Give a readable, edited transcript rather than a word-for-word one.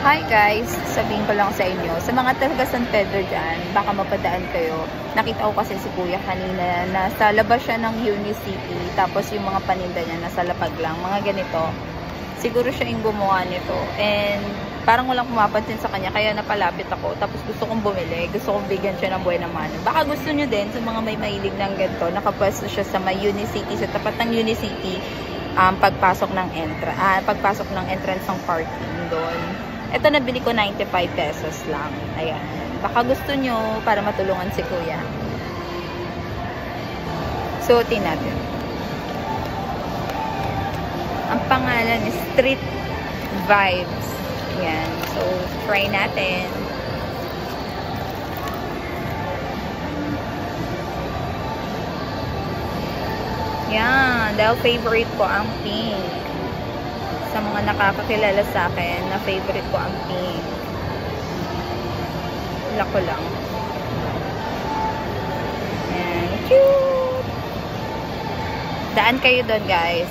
Hi guys! Sabihin ko lang sa inyo, sa mga talaga San Pedro dyan, baka mapadaan kayo. Nakita ko kasi si Kuya kanina, nasa labas siya ng Unicity, tapos yung mga paninda niya nasa lapag lang, mga ganito. Siguro siya yung gumawa nito. And parang walang pumapansin sa kanya, kaya napalapit ako. Tapos gusto kong bumili, gusto kong bigyan siya ng buena mano. Baka gusto nyo din, sa mga may mahilig ng ganito, nakapwesto siya sa may Unicity, sa tapat ng Unicity, pagpasok ng entrance ng parking doon. Ito nabili ko 95 pesos lang. Ayan. Baka gusto nyo para matulungan si Kuya. Suotin natin. Ang pangalan is Street Vibes. Ayan. So, try natin. Yan. Dahil favorite ko ang pink. Sa mga nakakakilala sa akin, na favorite ko ang pink. Wala ko lang. Ayan. Cute! Daan kayo doon, guys.